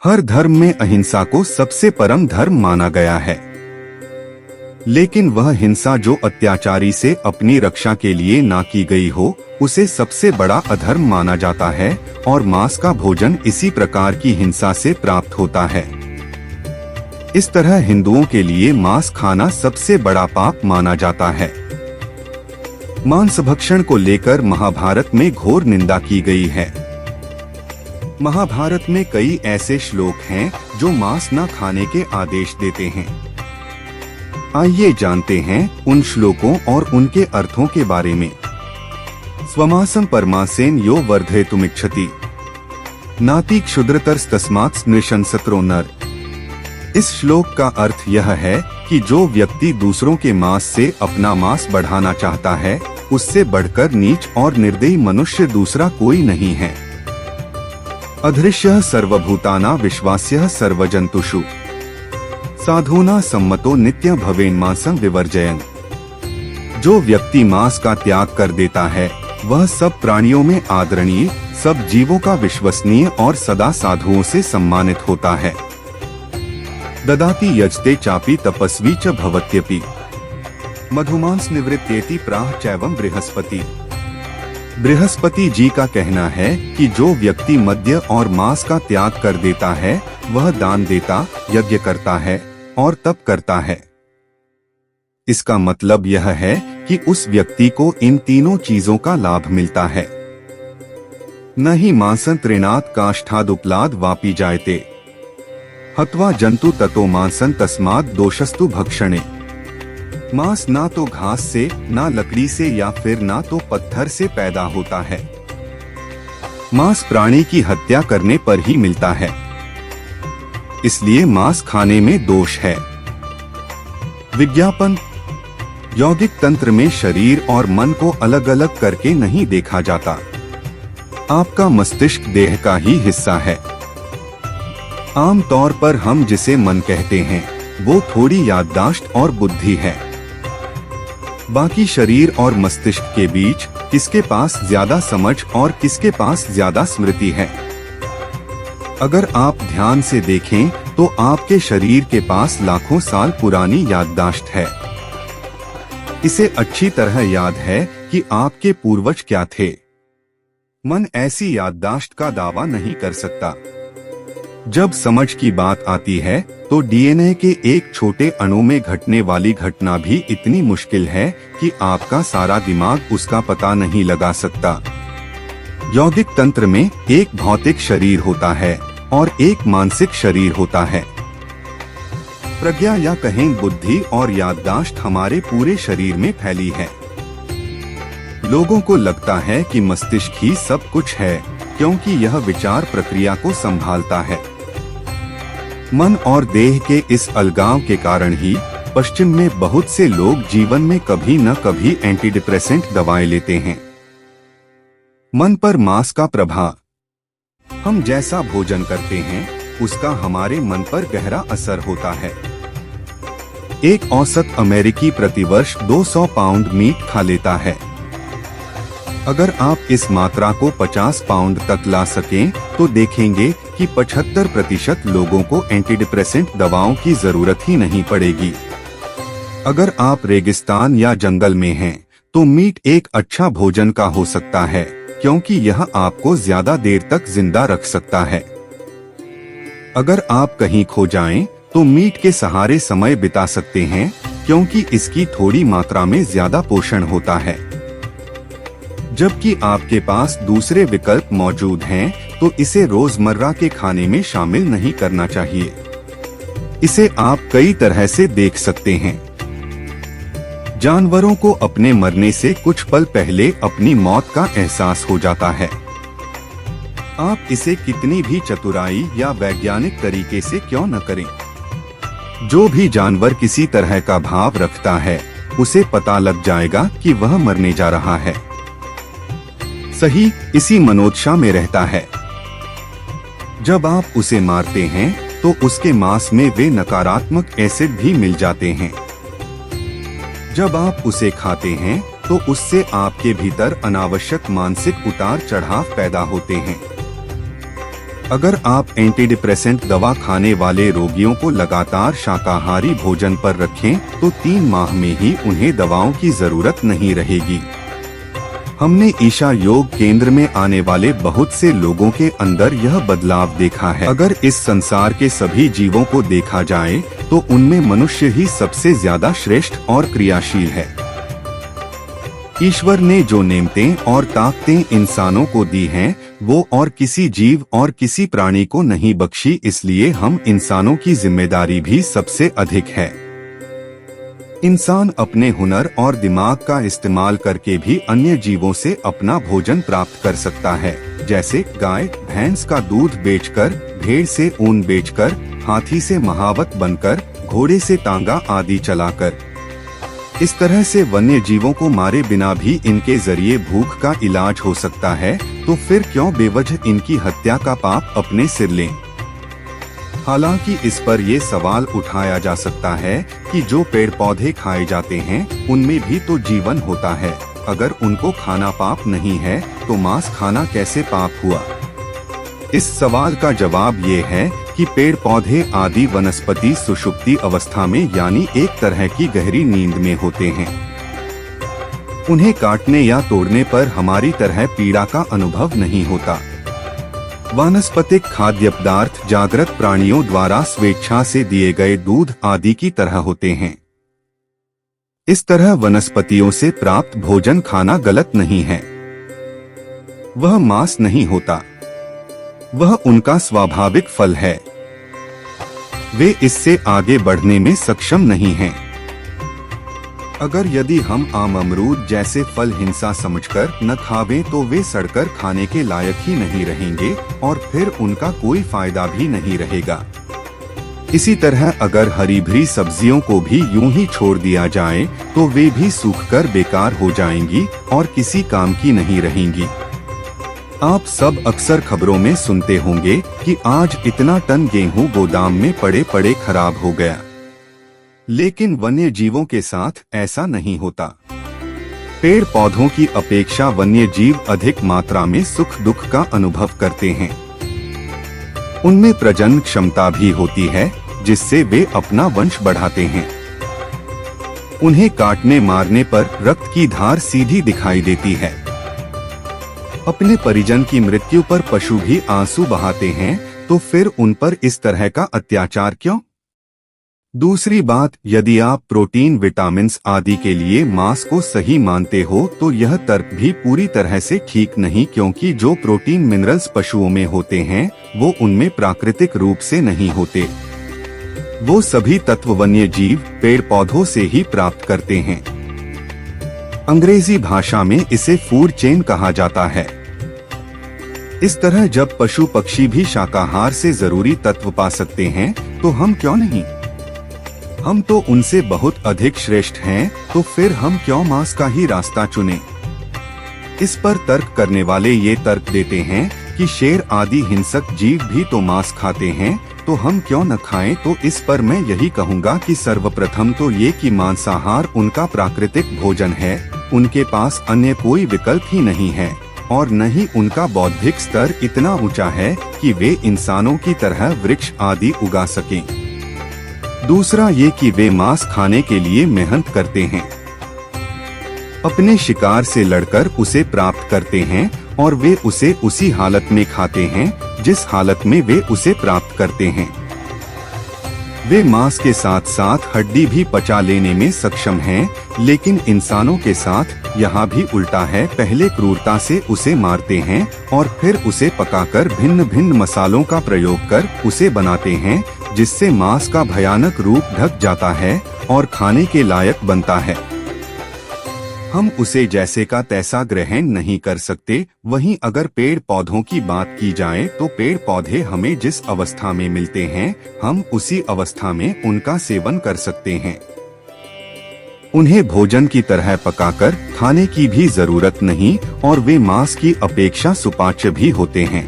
हर धर्म में अहिंसा को सबसे परम धर्म माना गया है, लेकिन वह हिंसा जो अत्याचारी से अपनी रक्षा के लिए ना की गई हो, उसे सबसे बड़ा अधर्म माना जाता है और मांस का भोजन इसी प्रकार की हिंसा से प्राप्त होता है। इस तरह हिंदुओं के लिए मांस खाना सबसे बड़ा पाप माना जाता है। मांस भक्षण को लेकर महाभारत में घोर निंदा की गई है। महाभारत में कई ऐसे श्लोक हैं जो मांस न खाने के आदेश देते हैं। आइए जानते हैं उन श्लोकों और उनके अर्थों के बारे में। स्वमासं परमासेन यो वर्धयितुमिच्छति नाति क्षुद्रतरस्तस्मात् नृशंसतो नर। इस श्लोक का अर्थ यह है कि जो व्यक्ति दूसरों के मांस से अपना मांस बढ़ाना चाहता है, उससे बढ़कर नीच और निर्दयी मनुष्य दूसरा कोई नहीं है। अदृश्यः सर्वभूतानां विश्वास्यः सर्वजन्तुषु साधूना सम्मतो नित्य भवेन् मांसं विवर्जयन्। जो व्यक्ति मांस का त्याग कर देता है, वह सब प्राणियों में आदरणीय, सब जीवों का विश्वसनीय और सदा साधुओं से सम्मानित होता है। ददाति यजते चापि तपस्वी च भवत्यपि मधुमांस निवृत्त्येति प्राह चैवं बृहस्पति। बृहस्पति जी का कहना है कि जो व्यक्ति मद्य और मांस का त्याग कर देता है, वह दान देता, यज्ञ करता है और तप करता है। इसका मतलब यह है कि उस व्यक्ति को इन तीनों चीजों का लाभ मिलता है। न ही मांसं तृणात् काष्ठादुपलाद वापि जायते हत्वा जंतु ततो मांसं तस्मात् दोषस्तु भक्षणे। मांस ना तो घास से, ना लकड़ी से या फिर ना तो पत्थर से पैदा होता है। मांस प्राणी की हत्या करने पर ही मिलता है, इसलिए मांस खाने में दोष है। विज्ञापन। यौगिक तंत्र में शरीर और मन को अलग अलग करके नहीं देखा जाता। आपका मस्तिष्क देह का ही हिस्सा है। आम तौर पर हम जिसे मन कहते हैं, वो थोड़ी याददाश्त और बुद्धि है। बाकी शरीर और मस्तिष्क के बीच किसके पास ज्यादा समझ और किसके पास ज्यादा स्मृति है? अगर आप ध्यान से देखें तो आपके शरीर के पास लाखों साल पुरानी याददाश्त है। इसे अच्छी तरह याद है कि आपके पूर्वज क्या थे। मन ऐसी याददाश्त का दावा नहीं कर सकता। जब समझ की बात आती है तो डीएनए के एक छोटे अणु में घटने वाली घटना भी इतनी मुश्किल है कि आपका सारा दिमाग उसका पता नहीं लगा सकता। यौगिक तंत्र में एक भौतिक शरीर होता है और एक मानसिक शरीर होता है। प्रज्ञा या कहें बुद्धि और याददाश्त हमारे पूरे शरीर में फैली है। लोगों को लगता है कि मस्तिष्क ही सब कुछ है, क्योंकि यह विचार प्रक्रिया को संभालता है। मन और देह के इस अलगाव के कारण ही पश्चिम में बहुत से लोग जीवन में कभी न कभी एंटीडिप्रेसेंट दवाएं लेते हैं। मन पर मांस का प्रभाव। हम जैसा भोजन करते हैं, उसका हमारे मन पर गहरा असर होता है। एक औसत अमेरिकी प्रतिवर्ष 200 पाउंड मीट खा लेता है। अगर आप इस मात्रा को 50 पाउंड तक ला सकें, तो देखेंगे कि 75% लोगों को एंटीडिप्रेसेंट दवाओं की जरूरत ही नहीं पड़ेगी। अगर आप रेगिस्तान या जंगल में हैं, तो मीट एक अच्छा भोजन का हो सकता है, क्योंकि यह आपको ज्यादा देर तक जिंदा रख सकता है। अगर आप कहीं खो जाएं, तो मीट के सहारे समय बिता सकते हैं, क्योंकि इसकी थोड़ी मात्रा में ज्यादा पोषण होता है। जबकि आपके पास दूसरे विकल्प मौजूद हैं, तो इसे रोजमर्रा के खाने में शामिल नहीं करना चाहिए। इसे आप कई तरह से देख सकते हैं। जानवरों को अपने मरने से कुछ पल पहले अपनी मौत का एहसास हो जाता है। आप इसे कितनी भी चतुराई या वैज्ञानिक तरीके से क्यों न करें, जो भी जानवर किसी तरह का भाव रखता है, उसे पता लग जाएगा कि वह मरने जा रहा है। सही इसी मनोदशा में रहता है। जब आप उसे मारते हैं, तो उसके मांस में वे नकारात्मक एसिड भी मिल जाते हैं। जब आप उसे खाते हैं, तो उससे आपके भीतर अनावश्यक मानसिक उतार चढ़ाव पैदा होते हैं। अगर आप एंटीडिप्रेसेंट दवा खाने वाले रोगियों को लगातार शाकाहारी भोजन पर रखें तो 3 माह में ही उन्हें दवाओं की जरूरत नहीं रहेगी। हमने ईशा योग केंद्र में आने वाले बहुत से लोगों के अंदर यह बदलाव देखा है। अगर इस संसार के सभी जीवों को देखा जाए तो उनमें मनुष्य ही सबसे ज्यादा श्रेष्ठ और क्रियाशील है। ईश्वर ने जो नेमतें और ताकतें इंसानों को दी हैं, वो और किसी जीव और किसी प्राणी को नहीं बख्शी, इसलिए हम इंसानों की जिम्मेदारी भी सबसे अधिक है। इंसान अपने हुनर और दिमाग का इस्तेमाल करके भी अन्य जीवों से अपना भोजन प्राप्त कर सकता है, जैसे गाय भैंस का दूध बेचकर, भेड़ से ऊन बेचकर, हाथी से महावत बनकर, घोड़े से तांगा आदि चलाकर। इस तरह से वन्य जीवों को मारे बिना भी इनके जरिए भूख का इलाज हो सकता है, तो फिर क्यों बेवजह इनकी हत्या का पाप अपने सिर लें। हालांकि इस पर ये सवाल उठाया जा सकता है कि जो पेड़ पौधे खाए जाते हैं उनमें भी तो जीवन होता है। अगर उनको खाना पाप नहीं है तो मांस खाना कैसे पाप हुआ? इस सवाल का जवाब ये है कि पेड़ पौधे आदि वनस्पति सुषुप्ति अवस्था में यानी एक तरह की गहरी नींद में होते हैं। उन्हें काटने या तोड़ने पर हमारी तरह पीड़ा का अनुभव नहीं होता। वानस्पतिक खाद्य पदार्थ जागृत प्राणियों द्वारा स्वेच्छा से दिए गए दूध आदि की तरह होते हैं। इस तरह वनस्पतियों से प्राप्त भोजन खाना गलत नहीं है। वह मांस नहीं होता, वह उनका स्वाभाविक फल है। वे इससे आगे बढ़ने में सक्षम नहीं हैं। अगर यदि हम आम अमरूद जैसे फल हिंसा समझकर न खावें तो वे सड़कर खाने के लायक ही नहीं रहेंगे और फिर उनका कोई फायदा भी नहीं रहेगा। इसी तरह अगर हरी भरी सब्जियों को भी यूं ही छोड़ दिया जाए तो वे भी सूखकर बेकार हो जाएंगी और किसी काम की नहीं रहेंगी। आप सब अक्सर खबरों में सुनते होंगे कि आज इतना टन गेहूं गोदाम में पड़े पड़े खराब हो गया, लेकिन वन्य जीवों के साथ ऐसा नहीं होता। पेड़ पौधों की अपेक्षा वन्य जीव अधिक मात्रा में सुख दुख का अनुभव करते हैं। उनमें प्रजनन क्षमता भी होती है जिससे वे अपना वंश बढ़ाते हैं। उन्हें काटने मारने पर रक्त की धार सीधी दिखाई देती है। अपने परिजन की मृत्यु पर पशु भी आंसू बहाते हैं, तो फिर उन पर इस तरह का अत्याचार क्यों? दूसरी बात, यदि आप प्रोटीन विटामिन्स आदि के लिए मांस को सही मानते हो तो यह तर्क भी पूरी तरह से ठीक नहीं, क्योंकि जो प्रोटीन मिनरल्स पशुओं में होते हैं वो उनमें प्राकृतिक रूप से नहीं होते। वो सभी तत्व वन्य जीव पेड़ पौधों से ही प्राप्त करते हैं। अंग्रेजी भाषा में इसे फूड चेन कहा जाता है। इस तरह जब पशु पक्षी भी शाकाहार से जरूरी तत्व पा सकते हैं तो हम क्यों नहीं? हम तो उनसे बहुत अधिक श्रेष्ठ हैं, तो फिर हम क्यों मांस का ही रास्ता चुनें? इस पर तर्क करने वाले ये तर्क देते हैं कि शेर आदि हिंसक जीव भी तो मांस खाते हैं, तो हम क्यों न खाएं? तो इस पर मैं यही कहूँगा कि सर्वप्रथम तो ये कि मांसाहार उनका प्राकृतिक भोजन है, उनके पास अन्य कोई विकल्प ही नहीं है और न ही उनका बौद्धिक स्तर इतना ऊंचा है कि वे इंसानों की तरह वृक्ष आदि उगा सकें। दूसरा ये कि वे मांस खाने के लिए मेहनत करते हैं, अपने शिकार से लड़कर उसे प्राप्त करते हैं और वे उसे उसी हालत में खाते हैं जिस हालत में वे उसे प्राप्त करते हैं। वे मांस के साथ साथ हड्डी भी पचा लेने में सक्षम हैं, लेकिन इंसानों के साथ यहाँ भी उल्टा है। पहले क्रूरता से उसे मारते हैं और फिर उसे पकाकर भिन्न भिन्न मसालों का प्रयोग कर उसे बनाते हैं, जिससे मांस का भयानक रूप ढक जाता है और खाने के लायक बनता है। हम उसे जैसे का तैसा ग्रहण नहीं कर सकते। वहीं अगर पेड़ पौधों की बात की जाए तो पेड़ पौधे हमें जिस अवस्था में मिलते हैं हम उसी अवस्था में उनका सेवन कर सकते हैं। उन्हें भोजन की तरह पकाकर खाने की भी जरूरत नहीं और वे मांस की अपेक्षा सुपाच्य भी होते हैं।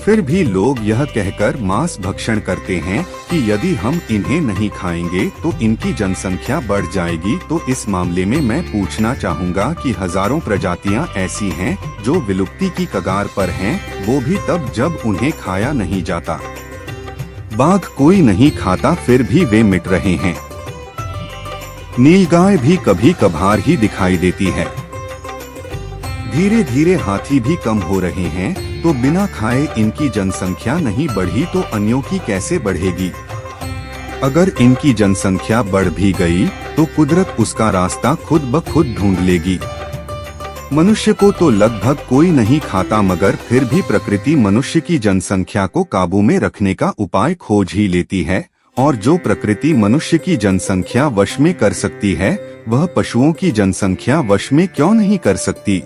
फिर भी लोग यह कहकर मांस भक्षण करते हैं कि यदि हम इन्हें नहीं खाएंगे तो इनकी जनसंख्या बढ़ जाएगी। तो इस मामले में मैं पूछना चाहूँगा कि हजारों प्रजातियां ऐसी हैं जो विलुप्ति की कगार पर हैं, वो भी तब जब उन्हें खाया नहीं जाता। बाघ कोई नहीं खाता फिर भी वे मिट रहे हैं। नीलगाय भी कभी कभार ही दिखाई देती है। धीरे धीरे हाथी भी कम हो रहे हैं, तो बिना खाए इनकी जनसंख्या नहीं बढ़ी तो अन्यों की कैसे बढ़ेगी। अगर इनकी जनसंख्या बढ़ भी गई तो कुदरत उसका रास्ता खुद ब खुद ढूंढ लेगी। मनुष्य को तो लगभग कोई नहीं खाता, मगर फिर भी प्रकृति मनुष्य की जनसंख्या को काबू में रखने का उपाय खोज ही लेती है। और जो प्रकृति मनुष्य की जनसंख्या वश में कर सकती है, वह पशुओं की जनसंख्या वश में क्यों नहीं कर सकती।